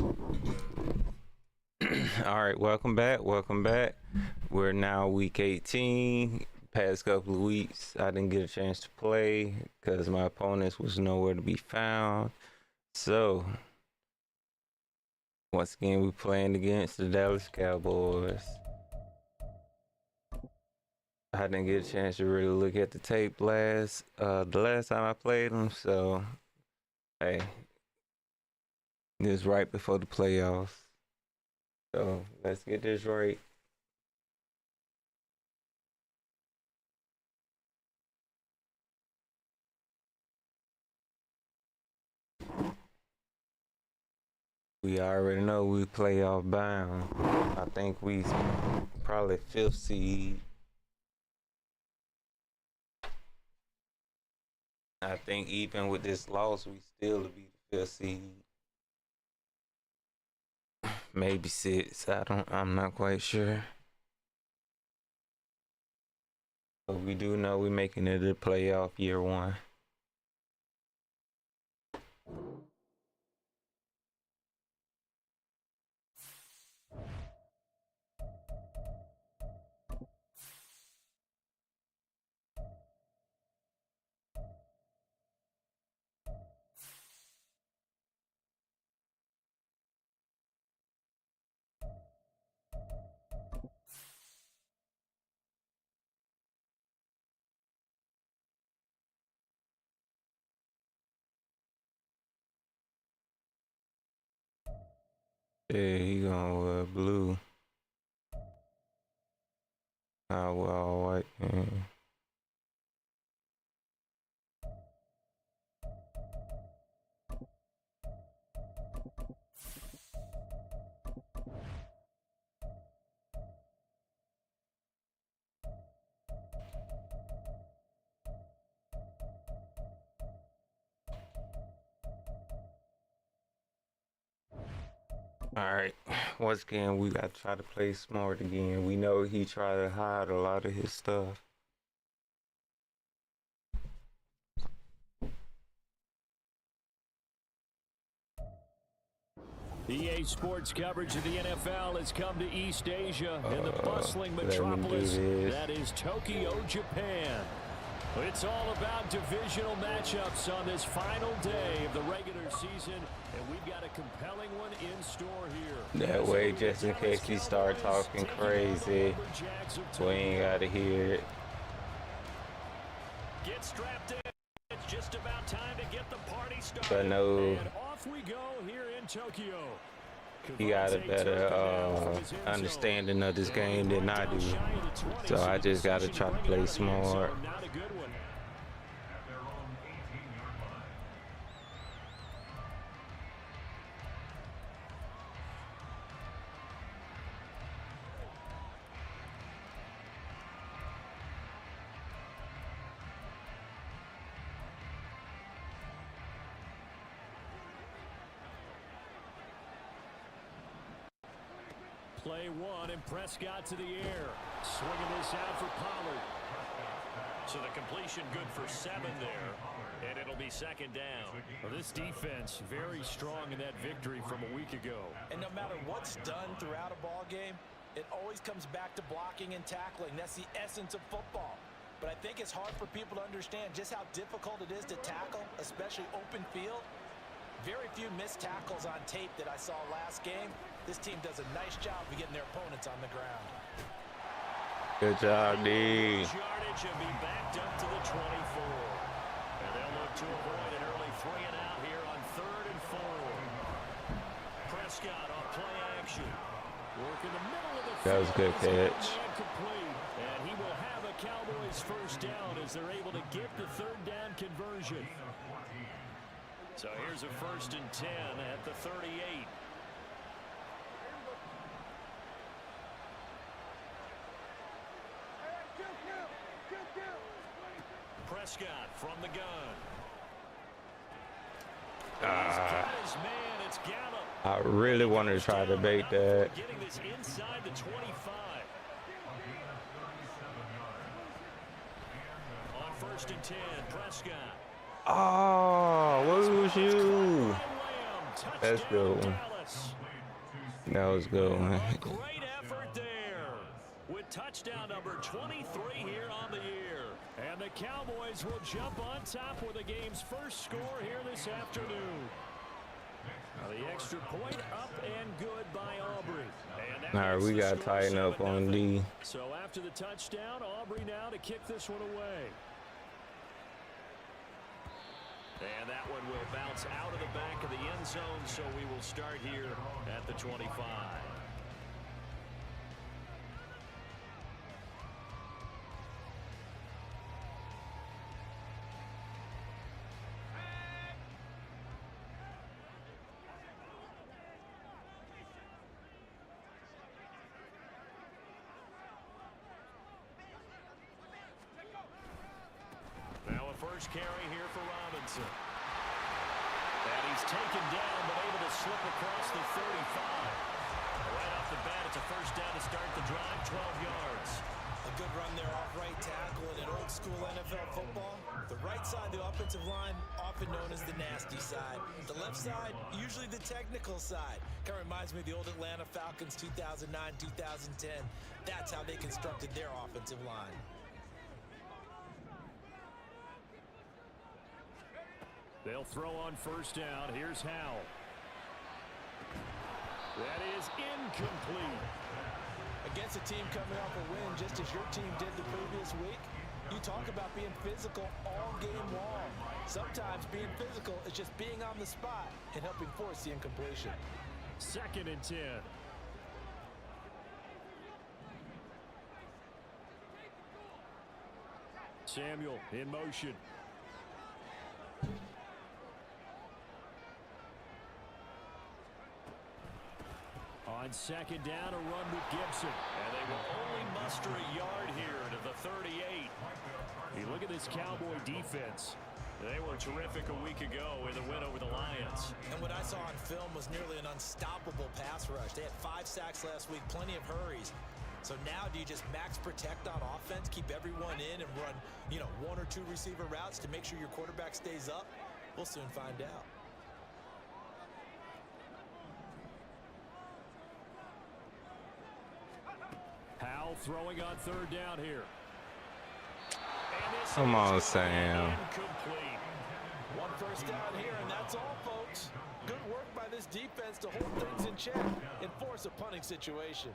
All right, welcome back. Welcome back. We're now week 18. Past couple of weeks, I didn't get a chance to play because my opponents was nowhere to be found. So, once again, we're playing against the Dallas Cowboys. I didn't get a chance to really look at the tape the last time I played them. So, hey, this is right before the playoffs. So let's get this right. We already know we playoff bound. I think we probably 5th seed. I think even with this loss, we still will be the 5th seed. Maybe 6th. I'm not quite sure. But we do know we're making it a playoff year 1. Yeah, he gonna wear blue. I wear all white. Yeah. All right, once again, we got to try to play smart again. We know he tried to hide a lot of his stuff. EA Sports coverage of the NFL has come to East Asia in the bustling metropolis that is Tokyo, Japan. It's all about divisional matchups on this final day of the regular season, and we've got a compelling one in store here. That way, just in case he start talking crazy, we ain't got to hear it. Get strapped in. It's just about time to get the party started. But no, and off we go here in Tokyo. He got a better understanding of this game than I do. So I just got to try to play smart. Play one, and Prescott to the air. Swinging this out for Pollard. So the completion good for 7 there. And it'll be 2nd down. Well, this defense very strong in that victory from a week ago. And no matter what's done throughout a ball game, it always comes back to blocking and tackling. That's the essence of football. But I think it's hard for people to understand just how difficult it is to tackle, especially open field. Very few missed tackles on tape that I saw last game. This team does a nice job of getting their opponents on the ground. Good job, D. Yardage will be backed up to the 24. And they'll look to avoid an early 3 and out here on 3rd and 4. Prescott on play action. Work in the middle of the field. That was a good catch. And he will have a Cowboys 1st down as they're able to get the 3rd down conversion. So here's a 1st and 10 at the 38. Prescott from the gun. I really wanted to try to bait that. Getting this inside the 25. On 1st and 10, Prescott. Oh, what was you? That's good one. pass. That was good, man. A great effort there with touchdown number 23 here on the year. And the Cowboys will jump on top with the game's first score here this afternoon. Now the extra point up and good by Aubrey. All right, we got to tighten up on D. So after the touchdown, Aubrey now to kick this one away. And that one will bounce out of the back of the end zone, so we will start here at the 25. First carry here for Robinson. And he's taken down, but able to slip across the 35. Right off the bat, it's a first down to start the drive, 12 yards. A good run there off right tackle in an old school NFL football. The right side of the offensive line, often known as the nasty side. The left side, usually the technical side. Kind of reminds me of the old Atlanta Falcons 2009, 2010. That's how they constructed their offensive line. They'll throw on first down. Here's Howell. That is incomplete. Against a team coming off a win, just as your team did the previous week, you talk about being physical all game long. Sometimes being physical is just being on the spot and helping force the incompletion. 2nd and 10. Samuel in motion. On 2nd down, a run with Gibson. And they will only muster a yard here to the 38. You look at this Cowboy defense. They were terrific a week ago in the win over the Lions. And what I saw on film was nearly an unstoppable pass rush. They had 5 sacks last week, plenty of hurries. So now do you just max protect on offense, keep everyone in and run, 1 or 2 receiver routes to make sure your quarterback stays up? We'll soon find out. Howell throwing on 3rd down here. Come on, Sam. Incomplete. 1 first down here, and that's all, folks. Good work by this defense to hold things in check and force a punting situation.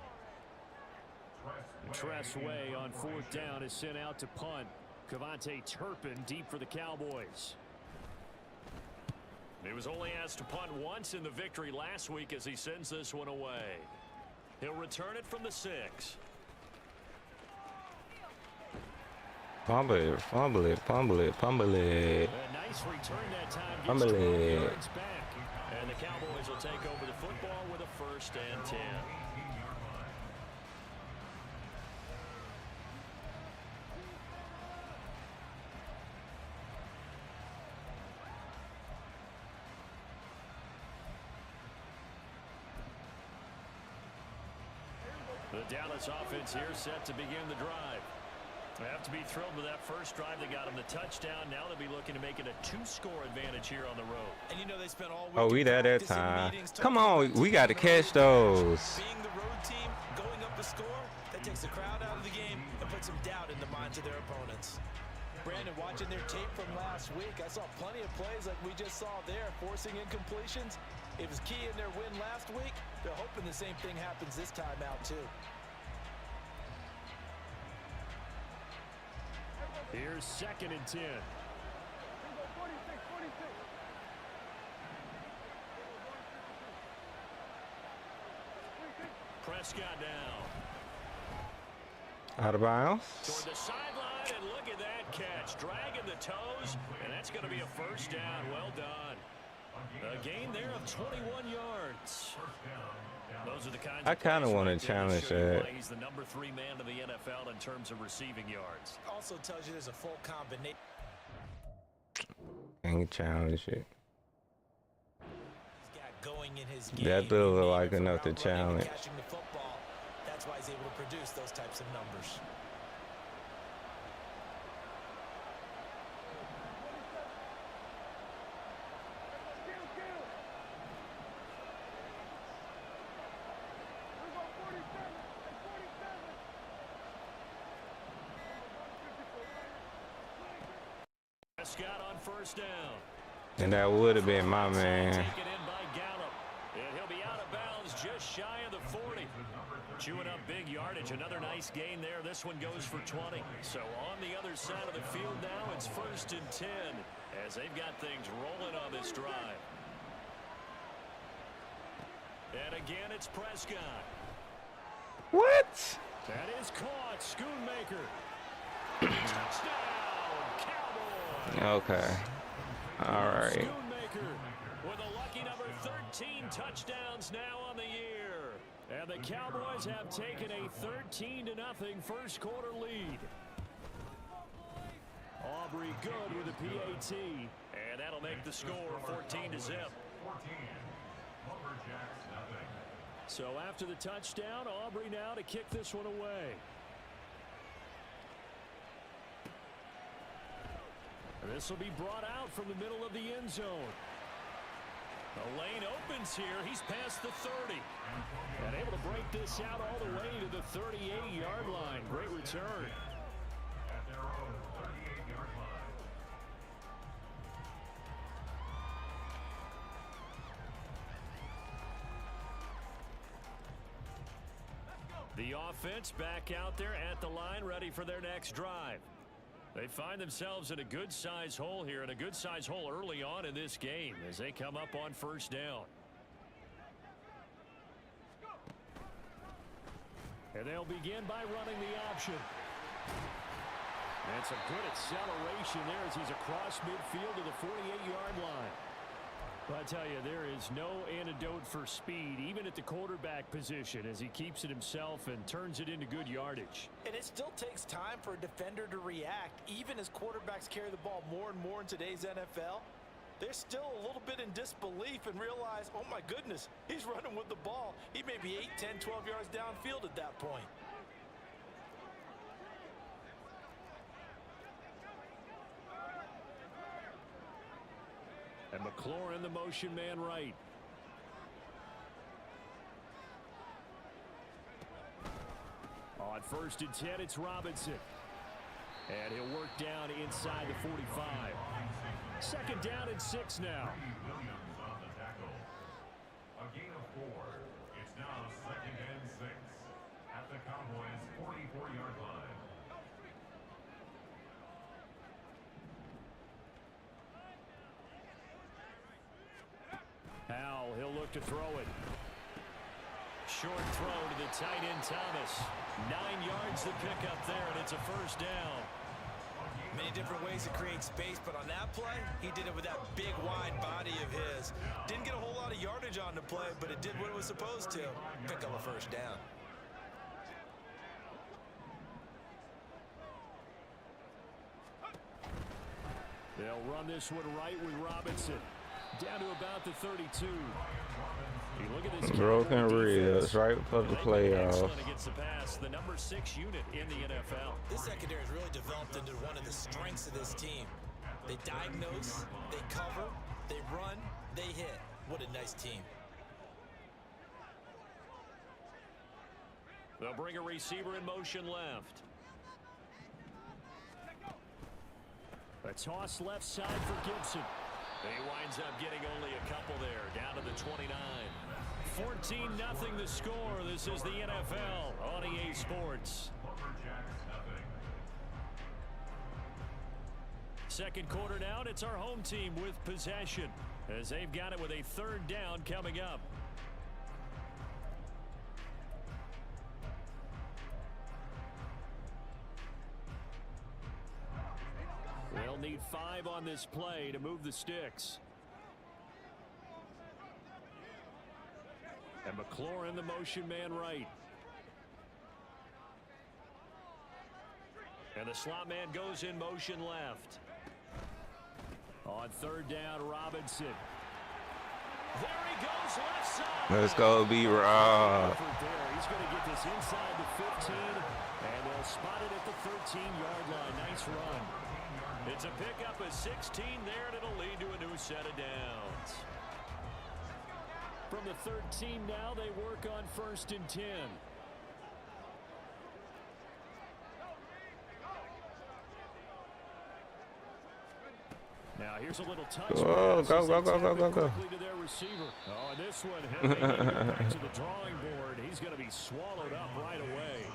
Tressway on 4th down is sent out to punt. Cavante Turpin deep for the Cowboys. He was only asked to punt once in the victory last week as he sends this one away. He'll return it from the 6. Fumble it, fumble it, fumble it, fumble it. A nice return that time. Fumble Gets 12 it. yards back. And the Cowboys will take over the football with a 1st and 10. The Dallas offense here set to begin the drive. They have to be thrilled with that first drive. They got them the touchdown. Now they'll be looking to make it a 2-score advantage here on the road. And they spent all week. Oh, we there that time. Come on, we got to catch those. Being the road team, going up a score, that takes the crowd out of the game and puts some doubt in the minds of their opponents. Brandon, watching their tape from last week, I saw plenty of plays like we just saw there, forcing incompletions. It was key in their win last week. They're hoping the same thing happens this time out, too. Here's 2nd and 10. Prescott down. Out of bounds. Toward the sideline, and look at that catch. Dragging the toes, and that's going to be a 1st down. Well done. A gain there of 21 yards. Those are the kinds I kind of want to challenge that. He's the number 3 man in the NFL in terms of receiving yards. Also tells you there's a full combination. Can't challenge it. He's got going in his game. That does look like enough to challenge. Catching the football. That's why he's able to produce those types of numbers. Prescott on first down. And that would have been my man. Taken in by Gallup. And he'll be out of bounds just shy of the 40. Chewing up big yardage. Another nice gain there. This one goes for 20. So on the other side of the field now, it's 1st and 10 as they've got things rolling on this drive. And again, it's Prescott. What? That is caught. Schoonmaker. Touchdown, Cowboys. Okay. All right. Schoonmaker with a lucky number 13 touchdowns now on the year. And the Cowboys have taken a 13-0 first quarter lead. Aubrey good with a PAT. And that'll make the score 14-0. So after the touchdown, Aubrey now to kick this one away. This will be brought out from the middle of the end zone. The lane opens here. He's past the 30. And able to break this out all the way to the 38-yard line. Great return. The offense back out there at the line, ready for their next drive. They find themselves in a good-sized hole here, and a good-sized hole early on in this game as they come up on first down. And they'll begin by running the option. And some good acceleration there as he's across midfield to the 48-yard line. But I tell you, there is no antidote for speed, even at the quarterback position, as he keeps it himself and turns it into good yardage. And it still takes time for a defender to react, even as quarterbacks carry the ball more and more in today's NFL. They're still a little bit in disbelief and realize, oh my goodness, he's running with the ball. He may be 8, 10, 12 yards downfield at that point. And McLaurin, the motion man right. On 1st and 10, it's Robinson. And he'll work down inside the 45. 2nd down and 6 now. A gain of 4. It's now 2nd and 6 at the Cowboys' 44-yard line. Howell, he'll look to throw it. Short throw to the tight end Thomas. 9 yards to pick up there, and it's a 1st down. Many different ways to create space, but on that play, he did it with that big, wide body of his. Didn't get a whole lot of yardage on the play, but it did what it was supposed to. Pick up a 1st down. They'll run this one right with Robinson. Down to about the 32. You look at this Broken ribs right before the playoffs. Against the pass, the number 6 unit in the NFL. This secondary has really developed into one of the strengths of this team. They diagnose, they cover, they run, they hit. What a nice team. They'll bring a receiver in motion left. A toss left side for Gibson. He winds up getting only a couple there, down to the 29. 14-0 the score. This is the NFL on EA Sports. Second quarter now, and it's our home team with possession as they've got it with a 3rd down coming up. They'll need 5 on this play to move the sticks. And McLaurin, the motion man right. And the slot man goes in motion left. On 3rd down, Robinson. There he goes, left side. Let's go, B-Rob. He's going to get this inside the 15, and they'll spot it at the 13-yard line. Nice run. It's a pickup of 16 there, and it'll lead to a new set of downs. From the 13 now, they work on 1st and 10. Now here's a little touch. Whoa, go. To their receiver. Oh, and this one back to the drawing board. He's going to be swallowed up right away.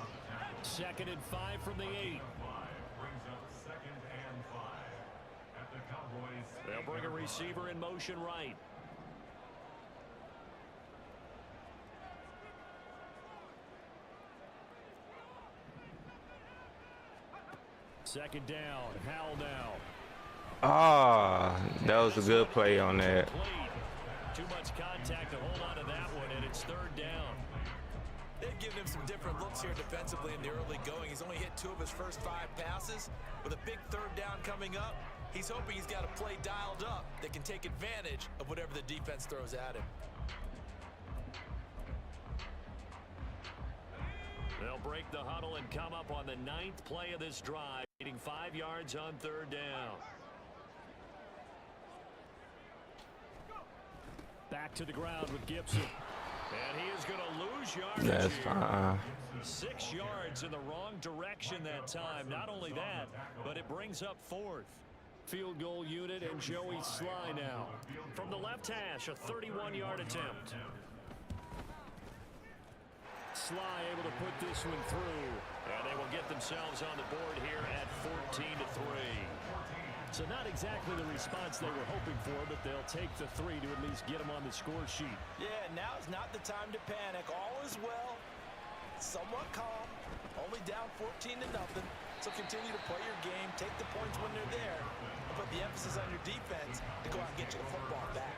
2nd and 5 from the 8. Brings up 2nd and 5 at the Cowboys. They'll bring a receiver in motion right. Second down. Howell now. Ah, that was a good play on that. Too much contact to hold on to that one, and it's 3rd down. They've given him some different looks here defensively in the early going. He's only hit 2 of his first 5 passes. With a big 3rd down coming up, he's hoping he's got a play dialed up that can take advantage of whatever the defense throws at him. They'll break the huddle and come up on the 9th play of this drive, needing 5 yards on 3rd down. Back to the ground with Gibson. And he is going to lose yardage. That's fine. 6 yards in the wrong direction that time. Not only that, but it brings up 4th. Field goal unit and Joey Sly now. From the left hash, a 31-yard attempt. Sly able to put this one through. And they will get themselves on the board here at 14-3. So not exactly the response they were hoping for, but they'll take the 3 to at least get them on the score sheet. Yeah, now is not the time to panic. All is well. Somewhat calm. Only down 14-0. So continue to play your game. Take the points when they're there. Put the emphasis on your defense to go out and get you the football back.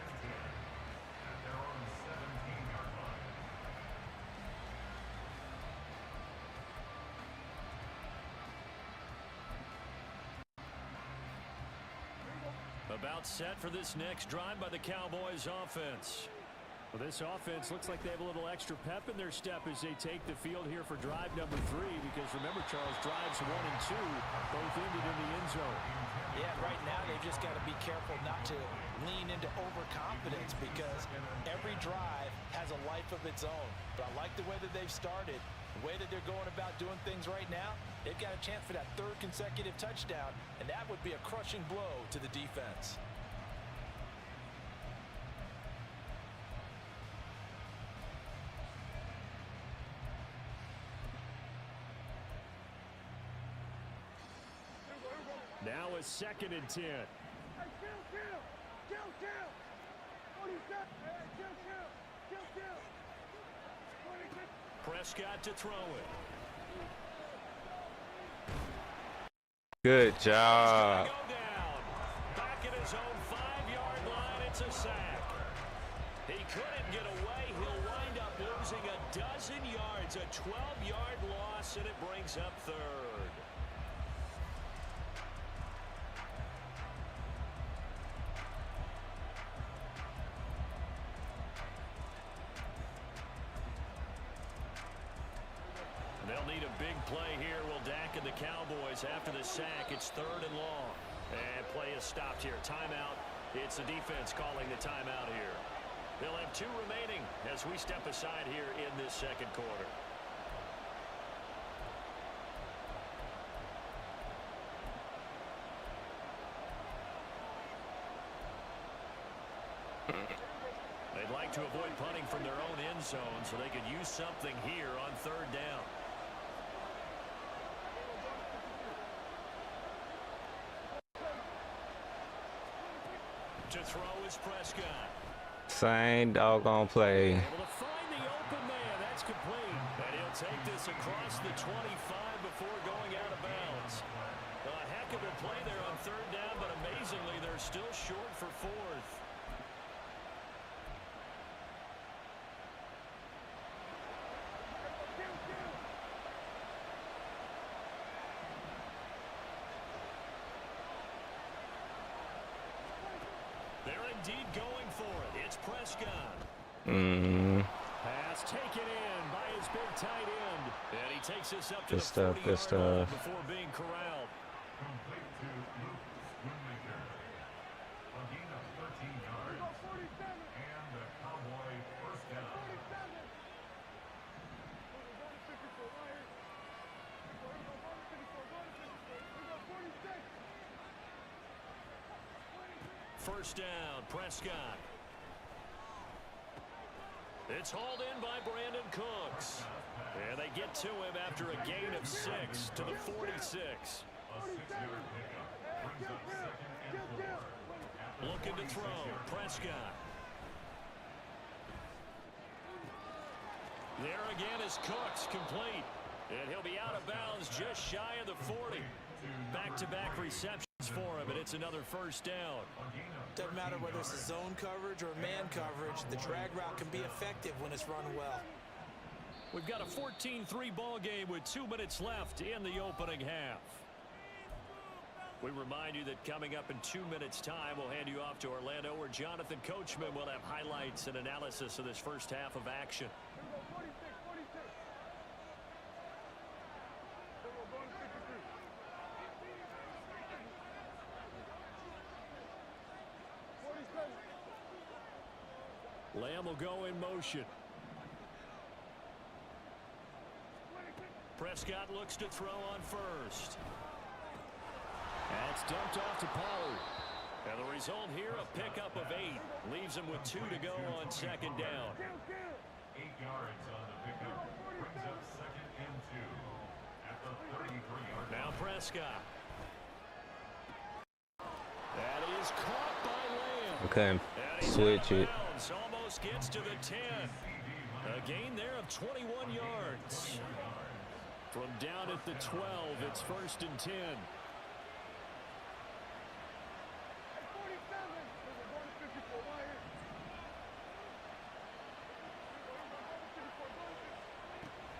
About set for this next drive by the Cowboys offense. Well, this offense looks like they have a little extra pep in their step as they take the field here for drive number 3, because remember, Charles, drives 1 and 2 both ended in the end zone. Yeah, right now they've just got to be careful not to lean into overconfidence, because every drive has a life of its own. But I like the way that they've started, the way that they're going about doing things right now. They've got a chance for that 3rd consecutive touchdown, and that would be a crushing blow to the defense. Now a 2nd and 10. Prescott to throw it. Good job. Go down. Back at his own 5-yard line, it's a sack. He couldn't get away. He'll wind up losing a dozen yards, a 12-yard loss, and it brings up 3rd. They'll need a big play here. Will Dak and the Cowboys after the sack. It's 3rd and long. And play is stopped here. Timeout. It's the defense calling the timeout here. They'll have 2 remaining as we step aside here in this 2nd quarter. They'd like to avoid punting from their own end zone so they could use something here on 3rd down. To throw is Prescott. Same doggone play. Able to find the open man. That's complete. And he'll take this across the 25 before going out of bounds. A heck of a play there on 3rd down, but amazingly, they're still short for 4th. They're indeed going for it. It's Prescott. Pass taken in by his big tight end. And he takes this up to the 40-yard line before being corralled. Complete to Luke Schoonmaker. A gain of 13 yards. And the Cowboy first down. First down, Prescott. It's hauled in by Brandon Cooks. And they get to him after a gain of 6 to the 46. Looking to throw, Prescott. There again is Cooks, complete. And he'll be out of bounds just shy of the 40. Back-to-back receptions for him, and it's another first down. Doesn't matter whether it's a zone coverage or man coverage, the drag route can be effective when it's run well. We've got a 14-3 ball game with 2 minutes left in the opening half. We remind you that coming up in 2 minutes' time, we'll hand you off to Orlando, where Jonathan Coachman will have highlights and analysis of this first half of action. Lamb will go in motion. Prescott looks to throw on first. That's dumped off to Pollard. And the result here, a pickup of 8. Leaves him with 2 to go on second down. 8 yards on the pickup. Brings up second and 2 at the 33-yard line. Now Prescott. That is caught by Lamb. Okay, switch it. Almost gets to the 10. A gain there of 21 yards. From down at the 12, it's first and 10.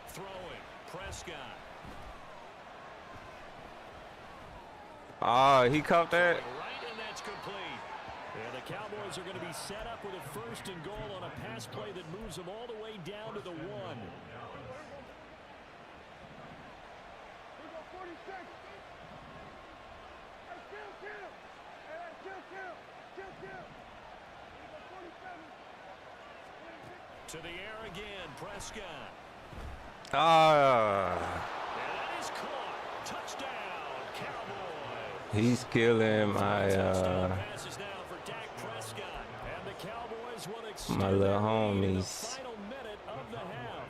Throwing, Prescott. Ah, he caught that. Right, and that's complete. And the Cowboys are going to be set up with a first and goal on a pass play that moves them all the way down to the 1. To the air again, Prescott. Ah, And that is caught. Touchdown, Cowboys. he's killing Touchdown passes now for Dak Prescott. And the Cowboys will extend my little the homies. final minute of the half.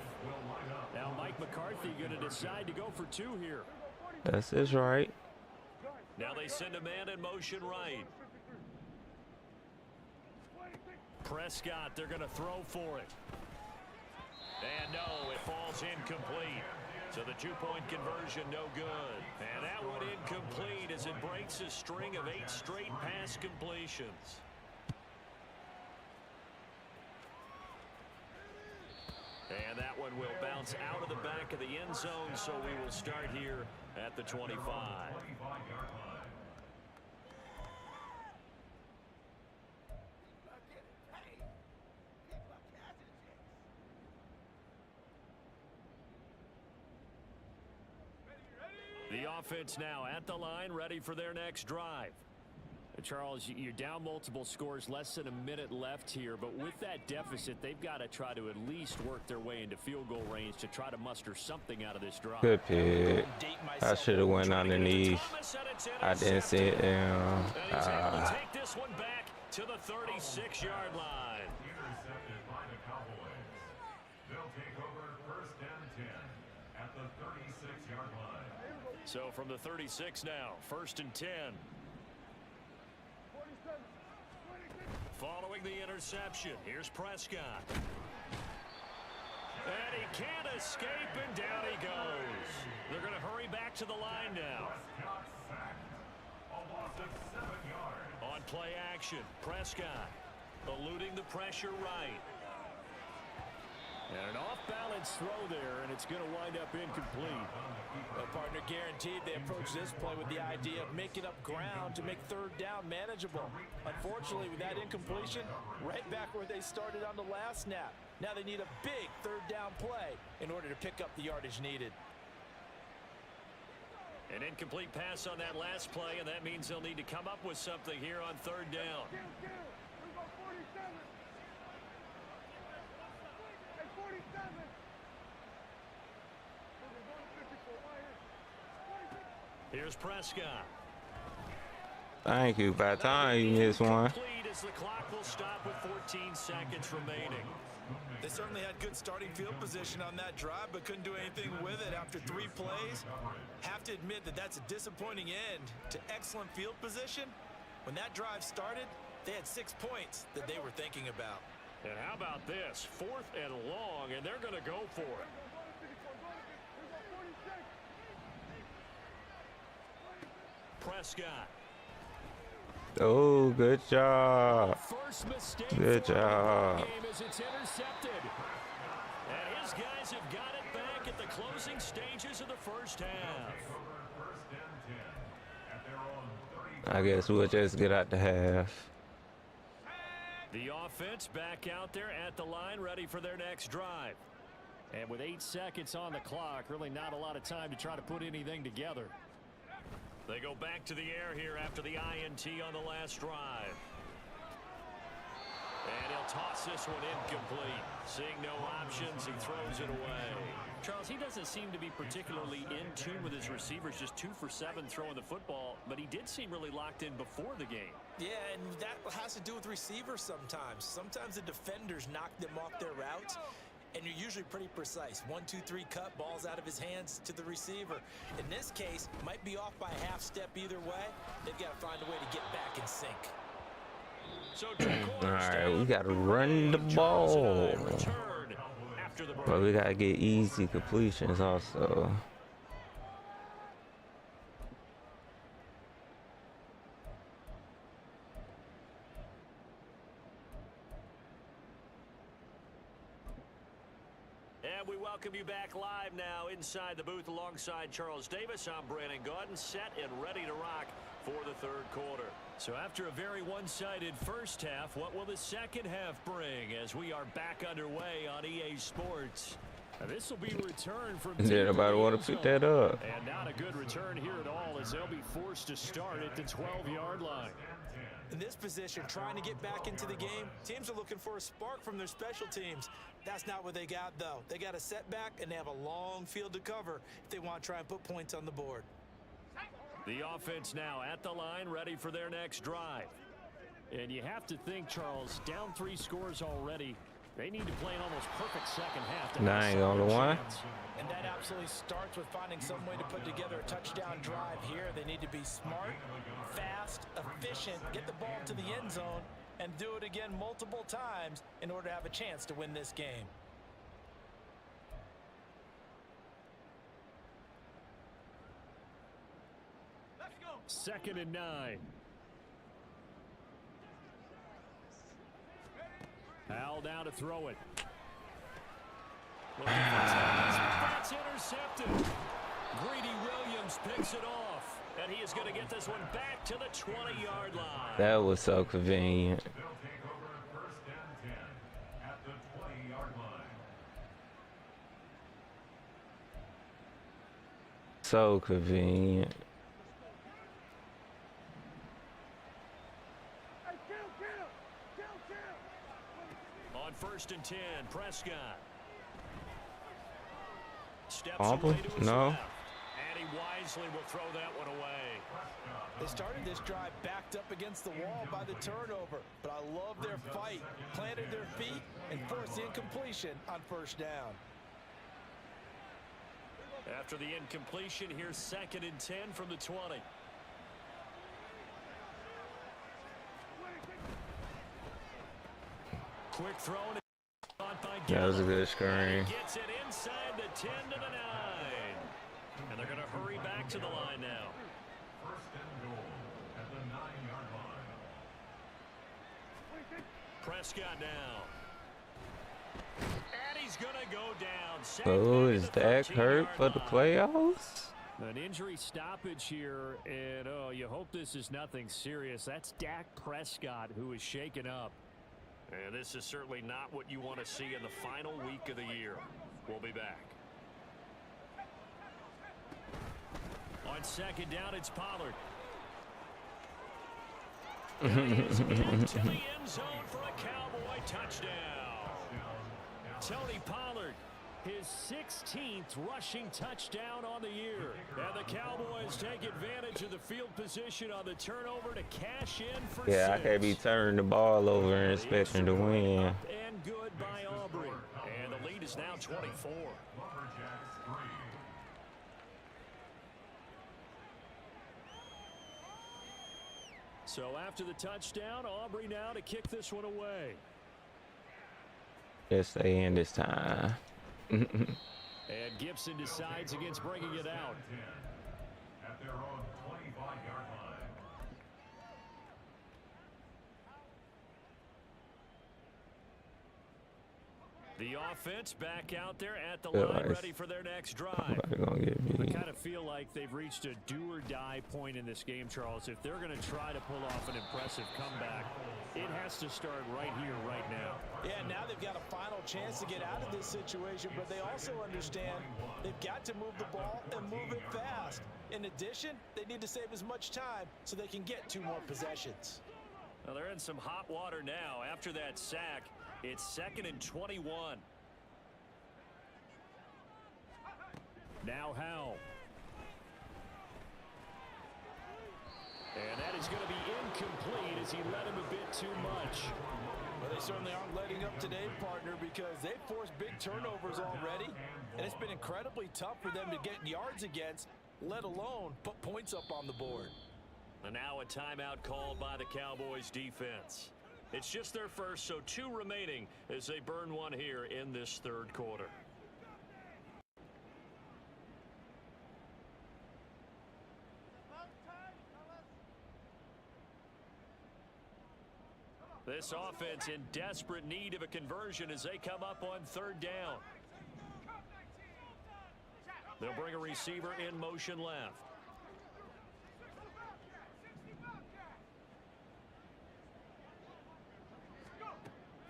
Now Mike McCarthy going to decide to go for 2 here. That's his right. Now they send a man in motion right. Prescott, they're going to throw for it. And no, it falls incomplete. So the 2-point conversion no good. And that one incomplete as it breaks a string of 8 straight pass completions. And that one will bounce out of the back of the end zone, so we will start here at the 25. The offense now at the line, ready for their next drive. Charles, you're down multiple scores, less than a minute left here, but with that deficit, they've got to try to at least work their way into field goal range to try to muster something out of this drive. Good pick. I should have went underneath. I didn't see it down. Take this one back to the 36-yard line. Intercepted by the Cowboys. They'll take over first and 10 at the 36-yard line. So from the 36 now, first and 10. Following the interception, here's Prescott. And he can't escape, and down he goes. They're going to hurry back to the line now. Prescott sacked. A loss of 7 yards. On play action, Prescott eluding the pressure right. And an off-balance throw there, and it's going to wind up incomplete. Well, partner, guaranteed they approach this play with the idea of making up ground to make third down manageable. Unfortunately, with that incompletion, right back where they started on the last snap. Now they need a big third down play in order to pick up the yardage needed. An incomplete pass on that last play, and that means they'll need to come up with something here on third down. Here's Prescott. Thank you. By the time you miss one. As the clock will stop with 14 seconds remaining. They certainly had good starting field position on that drive, but couldn't do anything with it after 3 plays. Have to admit that that's a disappointing end to excellent field position. When that drive started, they had 6 points that they were thinking about. And how about this? 4th and long, and they're going to go for it. Prescott. Oh, good job. First mistake Good job. game as it's intercepted. And his guys have got it back at the closing stages of the first half. I guess we'll just get out the half. The offense back out there at the line, ready for their next drive. And with 8 seconds on the clock, really not a lot of time to try to put anything together. They go back to the air here after the INT on the last drive. And he'll toss this one incomplete. Seeing no options, he throws it away. Charles, he doesn't seem to be particularly in tune with his receivers, just 2 for 7 throwing the football, but he did seem really locked in before the game. Yeah, and that has to do with receivers sometimes. Sometimes the defenders knock them off their routes, and you're usually pretty precise. 1, 2, 3 cut, balls out of his hands to the receiver. In this case, might be off by a half step either way. They've got to find a way to get back in sync. So all right, we got to run the ball. But we got to get easy completions also. And we welcome you back live now inside the booth alongside Charles Davis. I'm Brandon Gaudin, set and ready to rock for the third quarter. So after a very one-sided first half, what will the second half bring as we are back underway on EA Sports? This will be a return from Did nobody want to pick that up? And not a good return here at all as they'll be forced to start at the 12-yard line. In this position, trying to get back into the game, teams are looking for a spark from their special teams. That's not what they got, though. They got a setback, and they have a long field to cover if they want to try and put points on the board. The offense now at the line, ready for their next drive. And you have to think, Charles, down 3 scores already. They need to play an almost perfect second half. To 9 on the one. And that absolutely starts with finding some way to put together a touchdown drive here. They need to be smart, fast, efficient, get the ball to the end zone, and do it again multiple times in order to have a chance to win this game. Let's go. 2nd and 9. Hal now to throw it. That's intercepted. Greedy Williams picks it off. And he is going to get this one back to the 20-yard line. That was so convenient. They'll take over 1st and 10 at the 20-yard line. So convenient. On 1st and 10, Prescott. Steps Fumble? away to his No. left. And he wisely will throw that one away. They started this drive backed up against the wall by the turnover, but I love their fight, planted their feet, and forced the incompletion on 1st down. After the incompletion, here's 2nd and 10 from the 20. Quick throw. That was a good screen. Gets it inside the 10 to the 9. And they're going to hurry back to the line now. 1st and goal at the 9-yard line. Prescott now. And he's going to go down. Oh, is Dak hurt for the playoffs? An injury stoppage here, and oh, you hope this is nothing serious. That's Dak Prescott who is shaken up. And this is certainly not what you want to see in the final week of the year. We'll be back. On 2nd down, it's Pollard. Into the end zone for a Cowboy touchdown. Tony Pollard His 16th rushing touchdown on the year. And the Cowboys take advantage of the field position on the turnover to cash in for 6. I can't be turning the ball over and expecting to win. Up and good by Aubrey. And the lead is now 24. Lumberjacks 3. So after the touchdown, Aubrey now to kick this one away. Yes, they end this time. And Gibson decides against bringing it out. At their own 25-yard line. The offense back out there at the line, ready for their next drive. Gonna get I me. kind of feel like they've reached a do-or-die point in this game, Charles. If they're going to try to pull off an impressive comeback, it has to start right here, right now. Yeah, now they've got a final chance to get out of this situation, but they also understand they've got to move the ball and move it fast. In addition, they need to save as much time so they can get 2 more possessions. Well, they're in some hot water now. After that sack, it's 2nd and 21. Now Howell. And that is going to be incomplete as he led him a bit too much. Well, they certainly aren't letting up today, partner, because they've forced big turnovers already, and it's been incredibly tough for them to get yards against, let alone put points up on the board. And now a timeout called by the Cowboys defense. It's just their first, so 2 remaining as they burn one here in this 3rd quarter. This offense in desperate need of a conversion as they come up on 3rd down. They'll bring a receiver in motion left.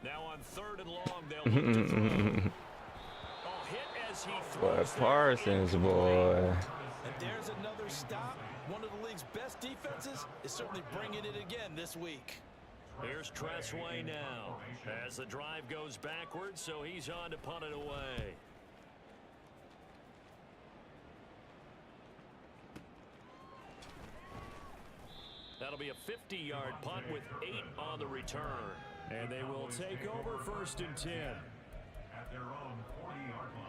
Now on 3rd and long, they'll look to throw. Oh, hit as he throws. Boy, Parsons, boy. And there's another stop. One of the league's best defenses is certainly bringing it again this week. Here's Tressway now as the drive goes backwards, so he's on to punt it away. That'll be a 50-yard punt with 8 on the return. And they will take over 1st and 10. At their own 40-yard line.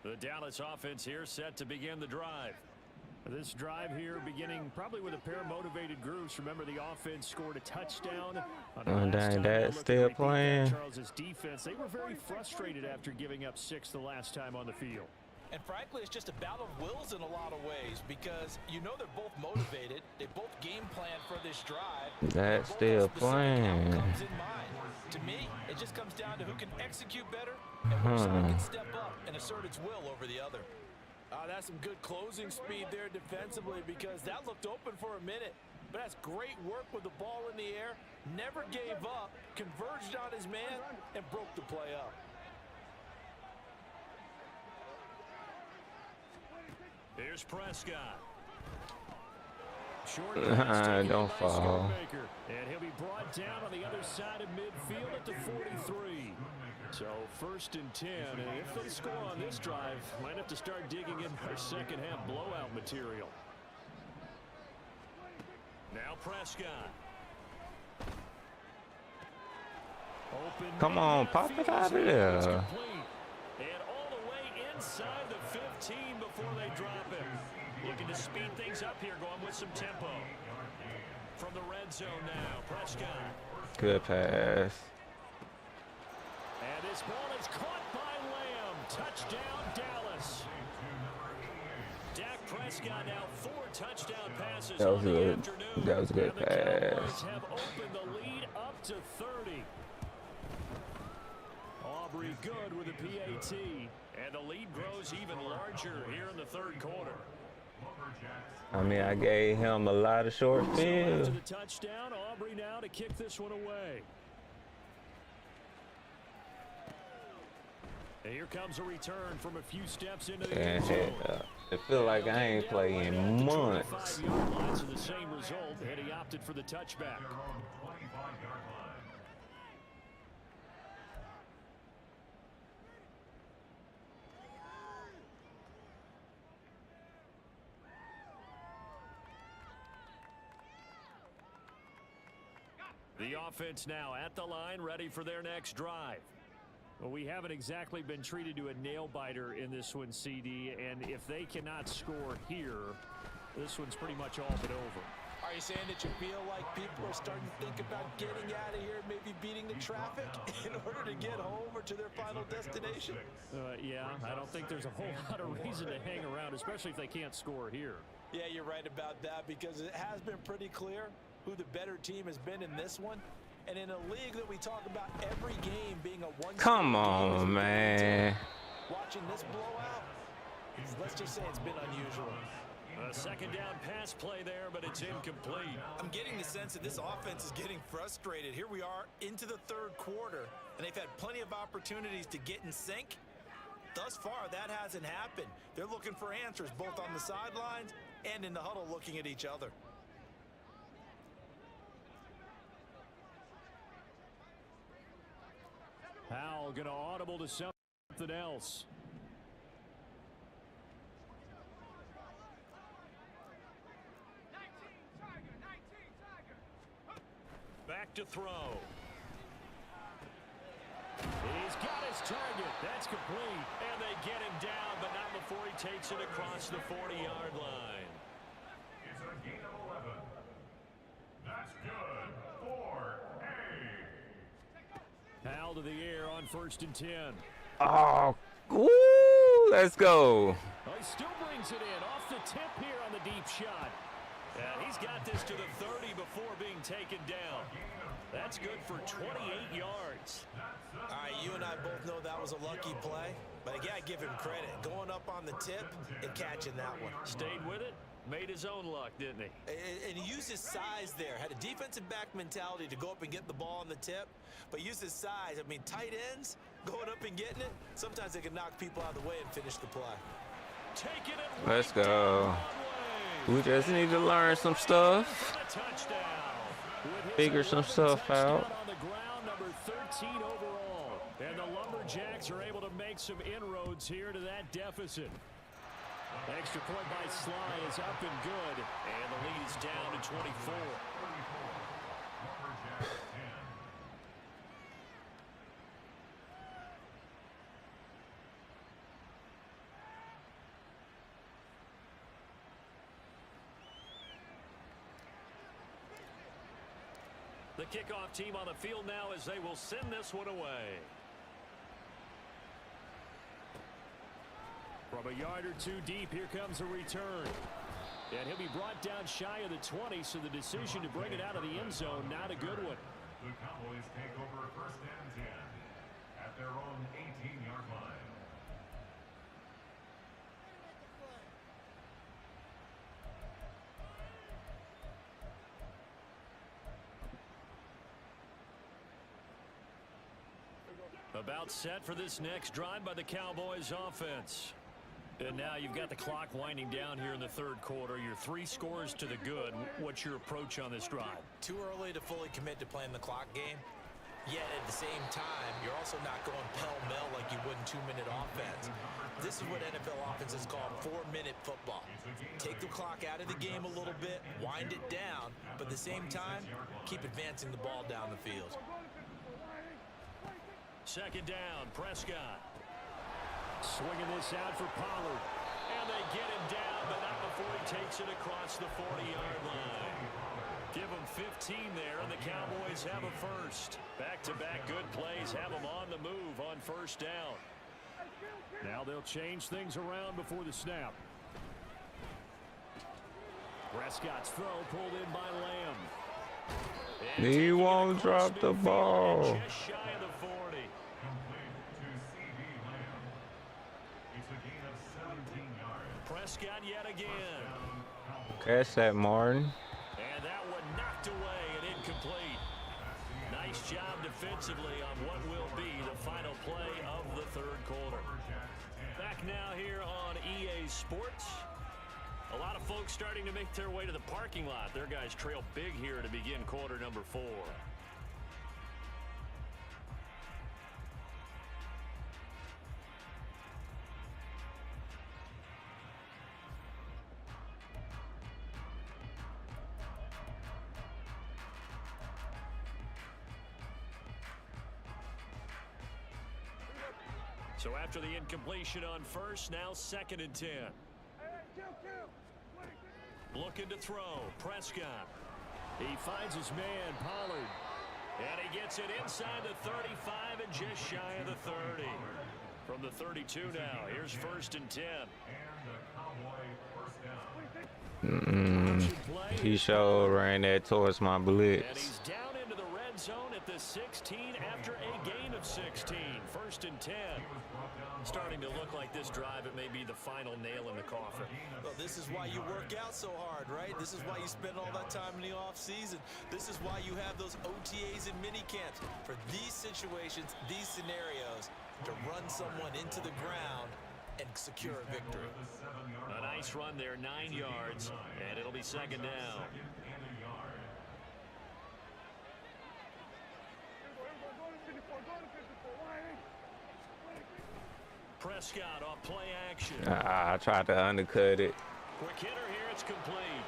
The Dallas offense here set to begin the drive. This drive here beginning probably with a pair of motivated groups. Remember, the offense scored a touchdown. That's still playing. Charles's defense, they were very frustrated after giving up 6 the last time on the field. And frankly, it's just a battle of wills in a lot of ways because you know they're both motivated. They both game plan for this drive. That's still playing. To me, it just comes down to who can execute better and which side can step up and assert its will over the other. That's some good closing speed there defensively because that looked open for a minute. But that's great work with the ball in the air. Never gave up, converged on his man, and broke the play up. Here's Prescott. Short Don't fall. And he'll be brought down on the other side of midfield at the 43. So 1st and 10. And if they score on this drive, might have to start digging in for second half blowout material. Now Prescott. Open. Come on, pop it out of there. And all the way inside the 15 before they drop him. Looking to speed things up here, going with some tempo. From the red zone now, Prescott. Good pass. And this ball is caught by Lamb. Touchdown, Dallas. Dak Prescott now 4 touchdown passes That was on the good. afternoon. That was a good and the Cowboys pass. have opened the lead up to 30. Aubrey good with a PAT. And the lead grows even larger here in the 3rd quarter. I mean, I gave him a lot of short So after field. the touchdown, Aubrey now to kick this one away. And here comes a return from a few steps into the end zone. It feel like I ain't playing months. The same result, and he opted for the touchback. Their own 25-yard line. The offense now at the line, ready for their next drive. Well, we haven't exactly been treated to a nail-biter in this one, CD, and if they cannot score here, this one's pretty much all but over. Are you saying that you feel like people are starting to think about getting out of here, maybe beating the traffic in order to get home or to their final destination? Yeah, I don't think there's a whole lot of reason to hang around, especially if they can't score here. Yeah, you're right about that, because it has been pretty clear who the better team has been in this one. And in a league that we talk about every game being a one. Come on, man. Watching this blowout, let's just say it's been unusual. A second down pass play there, but it's incomplete. I'm getting the sense that this offense is getting frustrated. Here we are into the third quarter, and they've had plenty of opportunities to get in sync. Thus far, that hasn't happened. They're looking for answers both on the sidelines and in the huddle looking at each other. Howell going to audible to something else. Back to throw. He's got his target. That's complete. And they get him down, but not before he takes it across the 40-yard line. It's a gain of 11. That's good for A. Howell to the air on 1st and 10. Oh, woo, let's go. Oh, he still brings it in off the tip here on the deep shot. And he's got this to the 30 before being taken down. That's good for 28 yards. All right, you and I both know that was a lucky play, but I got to give him credit. Going up on the tip and catching that one. Stayed with it, made his own luck, didn't he? And he used his size there. Had a defensive back mentality to go up and get the ball on the tip, but used his size. I mean, tight ends going up and getting it, sometimes they can knock people out of the way and finish the play. Taking it Let's right go. We just need to learn some stuff. Figure some stuff out. On the ground, number 13 overall. And the Lumberjacks are able to make some inroads here to that deficit. Extra point by Sly is up and good. And the lead is down to 24. The kickoff team on the field now as they will send this one away. From a yard or two deep, here comes a return. And he'll be brought down shy of the 20, so the decision to bring it out of the end zone, not a good one. The Cowboys take over 1st and 10 at their own 18-yard line. About set for this next drive by the Cowboys offense. And now you've got the clock winding down here in the third quarter. Your 3 scores to the good. What's your approach on this drive? Too early to fully commit to playing the clock game. Yet at the same time, you're also not going pell-mell like you would in 2-minute offense. This is what NFL offenses call 4-minute football. Take the clock out of the game a little bit, wind it down, but at the same time, keep advancing the ball down the field. Second down, Prescott. Swinging this out for Pollard. And they get him down, but not before he takes it across the 40-yard line. Give him 15 there, and the Cowboys have a first. Back-to-back good plays have them on the move on 1st down. Now they'll change things around before the snap. Prescott's throw pulled in by Lamb. And He won't drop the ball. just shy of the 40. Complete to C.D. Lamb. It's a gain of 17 yards. Prescott yet again. Catch that, Martin. And that one knocked away and incomplete. Nice job defensively on what will be the final play of the third quarter. Back now here on EA Sports. A lot of folks starting to make their way to the parking lot. Their guys trail big here to begin quarter number 4. So after the incompletion on first, now 2nd and 10. Looking to throw. Prescott. He finds his man, Pollard. And he gets it inside the 35 and just shy of the 30. From the 32 now. Here's 1st and 10. He sure ran that towards my blitz. And he's down into the red zone at the 16 after a gain of 16. 1st and 10. Starting to look like this drive, it may be the final nail in the coffin. Well, this is why you work out so hard, right? This is why you spend all that time in the offseason. This is why you have those OTAs and mini camps. For these situations, these scenarios, to run someone into the ground and secure a victory. A nice run there, 9 yards, and it'll be 2nd down. Prescott off play action. I tried to undercut it. Quick hitter here, it's complete.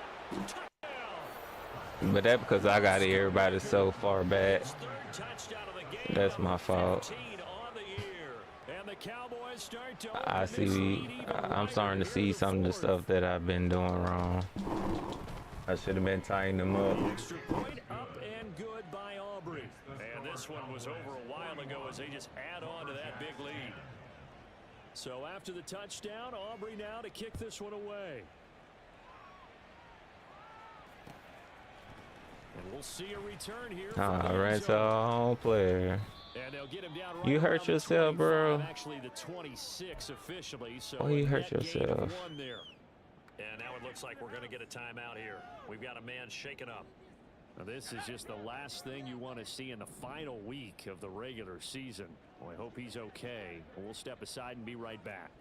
Touchdown. But that's because I got everybody so far back. His 3rd touchdown of the game. That's my fault. 15 on the year. And the Cowboys start to I'm starting to see some of the stuff that I've been doing wrong. I should have been tying them up. Extra point up and good by Aubrey. And this one was over a while ago as they just add on to that big lead. So after the touchdown, Aubrey now to kick this one away. And we'll see a return here. Red zone player. And they'll get him down right You hurt yourself, bro. Actually, the 26 officially. So oh, you hurt yourself. There. And now it looks like we're going to get a timeout here. We've got a man shaken up. Now, this is just the last thing you want to see in the final week of the regular season. Well, I hope he's okay. We'll step aside and be right back.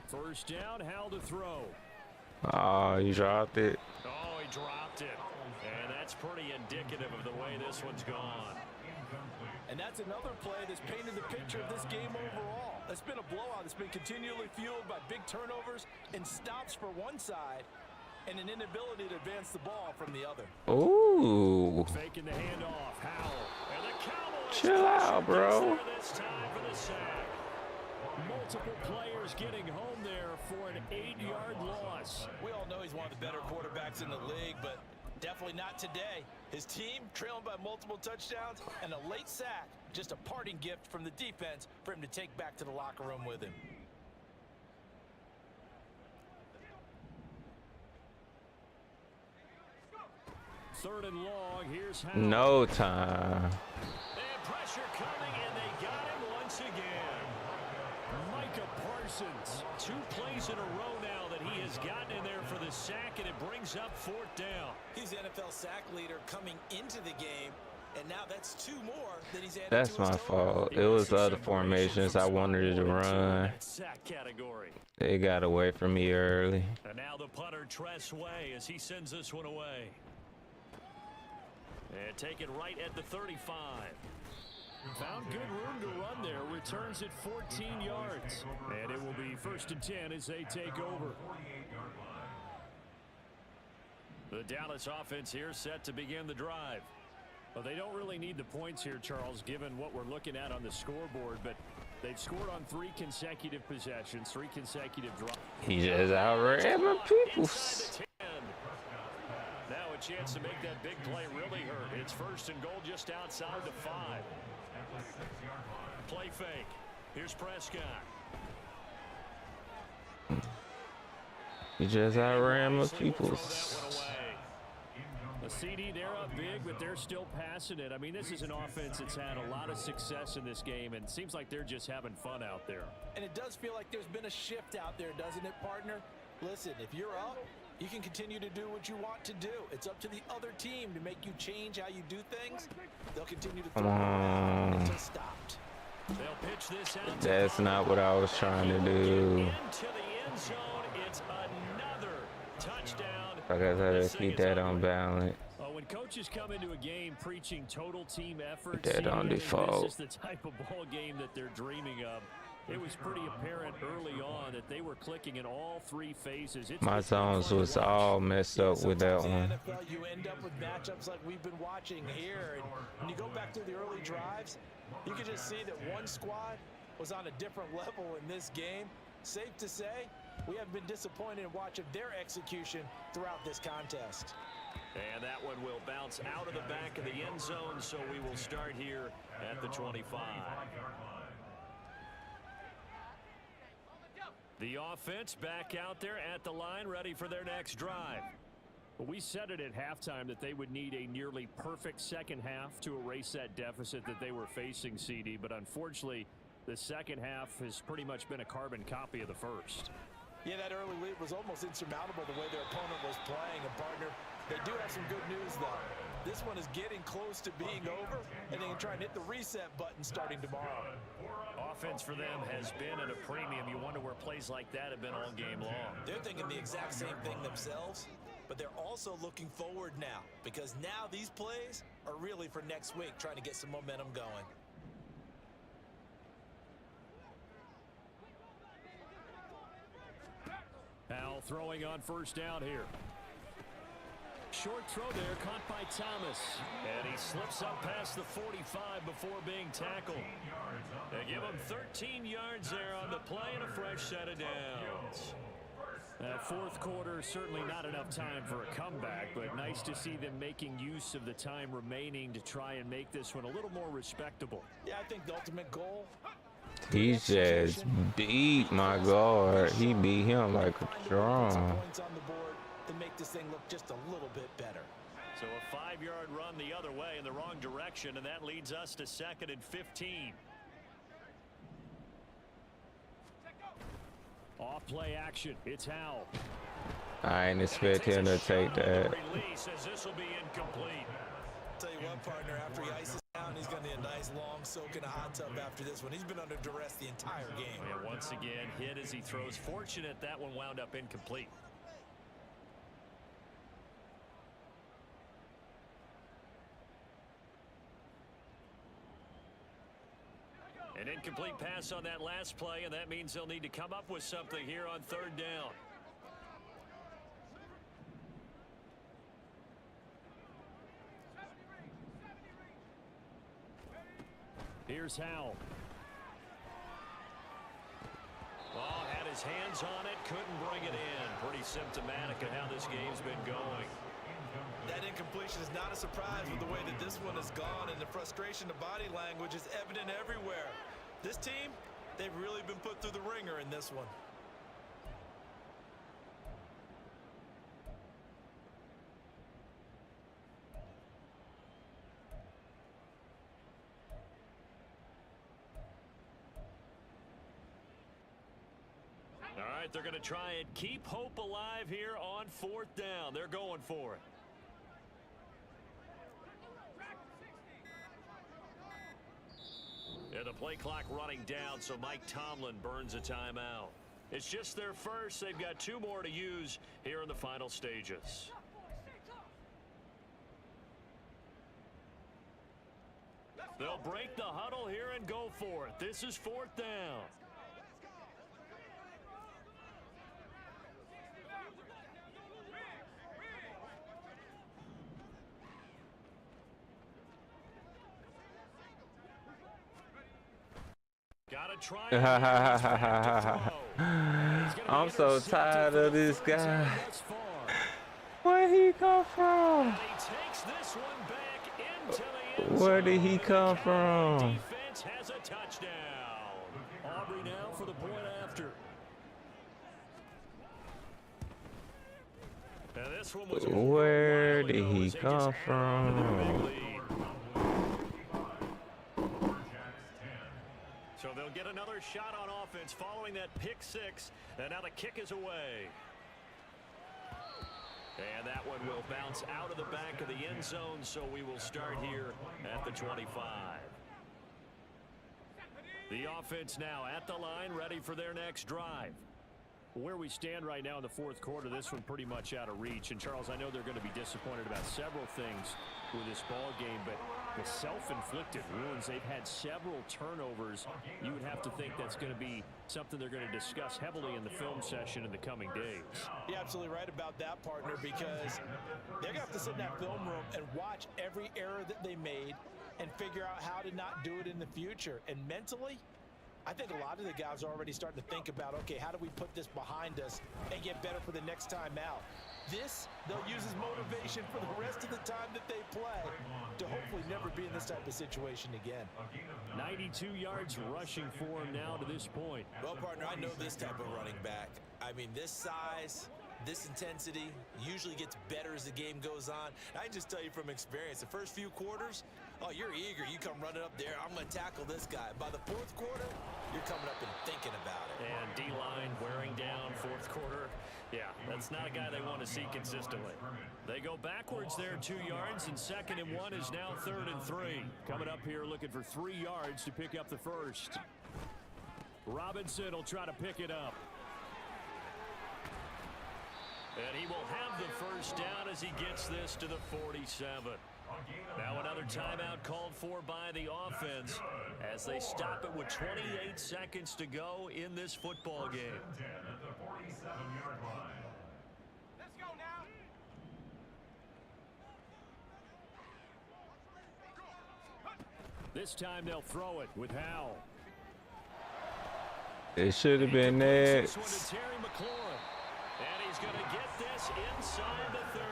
First down, Hal to throw. Oh, you dropped it. Oh, he dropped it. And that's pretty indicative of the way this one's gone. And that's another play that's painted the picture of this game overall. It's been a blowout. It's been continually fueled by big turnovers and stops for one side and an inability to advance the ball from the other. Ooh. Faking the handoff. Howell. And the Cowboys chill out, bro. This time for the sack. Multiple players getting home there for an 8-yard loss. We all know he's one of the better quarterbacks in the league, but definitely not today. His team trailing by multiple touchdowns and a late sack. Just a parting gift from the defense for him to take back to the locker room with him. Third and long. Here's Howell. No time. And pressure coming, and they got him once again. Micah Parsons. 2 plays in a row now that he has gotten in there for the sack, and it brings up 4th down. He's the NFL sack leader coming into the game, and now that's 2 more that he's added That's to his my total. fault. It was other formations I wanted to run. Sack category. They got away from me early. And now the punter Tress Way as he sends this one away. And take it right at the 35. Found good room to run there. Returns at 14 yards. And it will be 1st and 10 as they take over. The Dallas offense here set to begin the drive. Well, they don't really need the points here, Charles, given what we're looking at on the scoreboard. But they've scored on 3 consecutive possessions, 3 consecutive drops. He just outran my people. Now a chance to make that big play really hurt. It's 1st and goal just outside the 5. Play fake. Here's Prescott. He just outran my people. A CD, they're up big, but they're still passing it. I mean, this is an offense that's had a lot of success in this game, and it seems like they're just having fun out there. And it does feel like there's been a shift out there, doesn't it, partner? Listen, if you're up, you can continue to do what you want to do. It's up to the other team to make you change how you do things. They'll continue to throw until stopped. They'll pitch this out. That's not what I was trying to do. Into the end zone. It's another touchdown. I gotta keep that on balance. When coaches come into a game preaching total team effort, That on default. this is the type of ball game that they're dreaming of. It was pretty apparent early on that they were clicking in all three phases. My zones was all messed up with that one. NFL, you end up with matchups like we've been watching here. And when you go back to the early drives, you can just see that one squad was on a different level in this game. Safe to say, we have been disappointed in watching their execution throughout this contest. And that one will bounce out of the back of the end zone, so we will start here at the 25. The offense back out there at the line, ready for their next drive. We said it at halftime that they would need a nearly perfect second half to erase that deficit that they were facing, CD, but unfortunately, the second half has pretty much been a carbon copy of the first. Yeah, that early lead was almost insurmountable the way their opponent was playing. And partner, they do have some good news, though. This one is getting close to being over, and they can try and hit the reset button starting tomorrow. Offense for them has been at a premium. You wonder where plays like that have been all game long. They're thinking the exact same thing themselves, but they're also looking forward now, because now these plays are really for next week, trying to get some momentum going. Powell throwing on first down here. Short throw there, caught by Thomas. And he slips up past the 45 before being tackled. They give him 13 yards there on the play and a fresh set of downs. That fourth quarter, certainly not enough time for a comeback, but nice to see them making use of the time remaining to try and make this one a little more respectable. Yeah, I think the ultimate goal. He just beat my guard. He beat him like a drum. Points on the board to make this thing look just a little bit better. So a 5-yard run the other way in the wrong direction, and that leads us to 2nd and 15. Off play action. It's Howell. I ain't expect him to take that. Release as this will be incomplete. Tell you what, partner, after he ices down, he's going to need a nice long soak in a hot tub after this one. He's been under duress the entire game. And once again, hit as he throws. Fortunate that one wound up incomplete. An incomplete pass on that last play, and that means they'll need to come up with something here on 3rd down. Here's Howell. Oh, had his hands on it, couldn't bring it in. Pretty symptomatic of how this game's been going. That incompletion is not a surprise with the way that this one has gone, and the frustration of body language is evident everywhere. This team, they've really been put through the ringer in this one. All right, they're going to try and keep hope alive here on 4th down. They're going for it. Yeah, the play clock running down, so Mike Tomlin burns a timeout. It's just their first. They've got 2 more to use here in the final stages. They'll break the huddle here and go for it. This is 4th down. I'm so tired of this guy. Where he come from? Where did he come from? Defense has a touchdown. Aubrey now for the point after. Now this one was where did he come from? So they'll get another shot on offense following that pick 6, and now the kick is away. And that one will bounce out of the back of the end zone, so we will start here at the 25. The offense now at the line, ready for their next drive. Where we stand right now in the fourth quarter, this one pretty much out of reach. And, Charles, I know they're going to be disappointed about several things with this ball game, but the self-inflicted wounds, they've had several turnovers. You would have to think that's going to be something they're going to discuss heavily in the film session in the coming days. You're absolutely right about that, partner, because they're going to have to sit in that film room and watch every error that they made and figure out how to not do it in the future. And mentally, I think a lot of the guys are already starting to think about, okay, how do we put this behind us and get better for the next time out? This, they'll use as motivation for the rest of the time that they play to hopefully never be in this type of situation again. 92 yards rushing for him now to this point. Well, partner, I know this type of running back. I mean, this size, this intensity usually gets better as the game goes on. I can just tell you from experience, the first few quarters, oh, you're eager. You come running up there. I'm going to tackle this guy. By the fourth quarter, you're coming up and thinking about it. And D-line wearing down fourth quarter. Yeah, that's not a guy they want to see consistently. They go backwards there 2 yards, and 2nd and 1 is now 3rd and 3. Coming up here looking for 3 yards to pick up the first. Robinson will try to pick it up. And he will have the first down as he gets this to the 47. Now another timeout called for by the offense as they stop it with 28 seconds to go in this football game. Let's go now. This time they'll throw it with Howell. It should have been there. This one to Terry McLaurin. And he's going to get this inside the 30.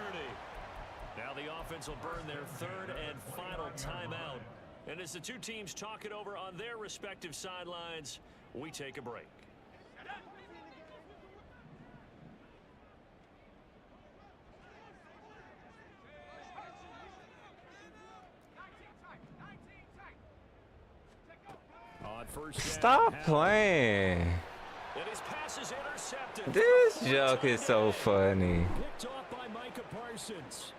Now the offense will burn their 3rd and final timeout. And as the two teams talk it over on their respective sidelines, we take a break. On first down, Stop playing. And his pass is intercepted. This joke is so funny. Picked off by Micah Parsons.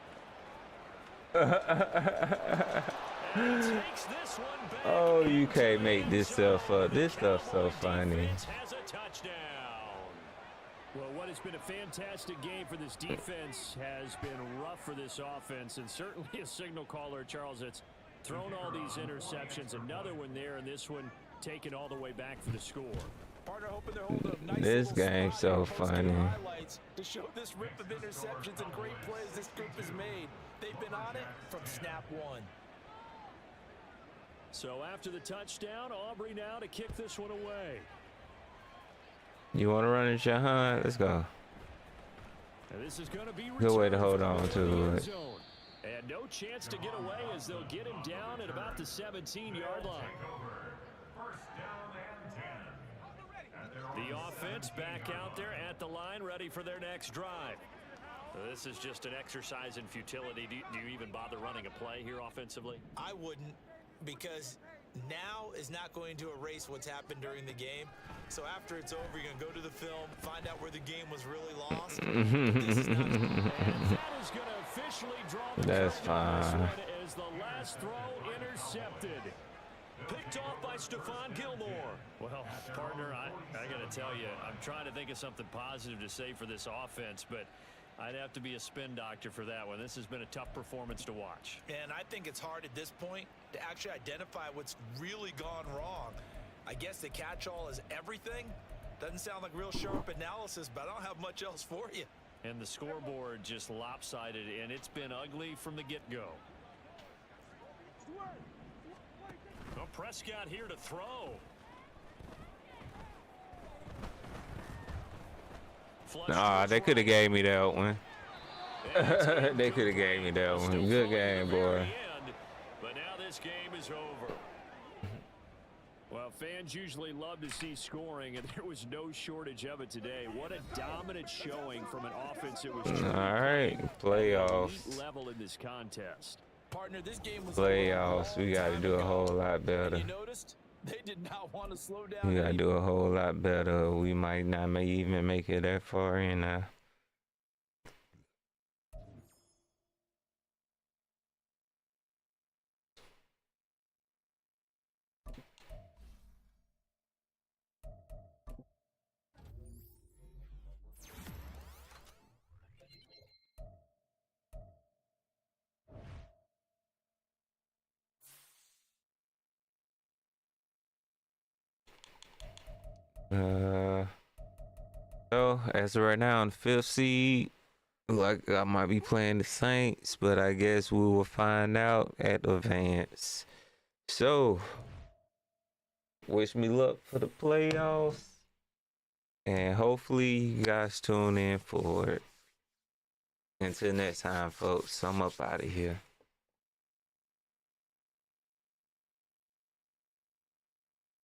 Takes this one back. Oh, you can't make this stuff up. This stuff's so funny. Defense has a touchdown. Well, what has been a fantastic game for this defense has been rough for this offense, and certainly a signal caller, Charles, that's thrown all these interceptions. Another one there, and this one taken all the way back for the score. Partner, hoping they're holding a nice This little game's spot so in post-game funny. highlights to show this rip of interceptions and great plays this group has made. They've been on it from snap one. So after the touchdown, Aubrey now to kick this one away. You want to run it, Jahan? Let's go. And this is going to be Good way to returned hold from on the to end it. zone. And no chance to get away as they'll get him down at about the 17-yard line. The offense back out there at the line, ready for their next drive. This is just an exercise in futility. Do you even bother running a play here offensively? I wouldn't, because now is not going to erase what's happened during the game. So after it's over, you're going to go to the film, find out where the game was really lost. This is not And that is going to officially draw the That's trigger on this fine. one as the last throw intercepted. Picked off by Stephon Gilmore. Well, partner, I got to tell you, I'm trying to think of something positive to say for this offense, but I'd have to be a spin doctor for that one. This has been a tough performance to watch. And I think it's hard at this point to actually identify what's really gone wrong. I guess the catch-all is everything. Doesn't sound like real sharp analysis, but I don't have much else for you. And the scoreboard just lopsided, and it's been ugly from the get-go. Well, Prescott here to throw. Nah, they could have gave me that one. They could have gave me that one. Good game, boy. But now this game is over. Well, fans usually love to see scoring, and there was no shortage of it today. What a dominant showing from an offense that was All right, playoffs. elite level in this contest. Partner, this game was Playoffs. We got to do a whole lot better. You noticed they did not want to slow down. We got to do a whole lot better. We might not may even make it that far in So as of right now, on the 5th seed, like I might be playing the Saints, but I guess we will find out at advance. So, wish me luck for the playoffs, and hopefully you guys tune in for it. Until next time, folks, I'm up out of here.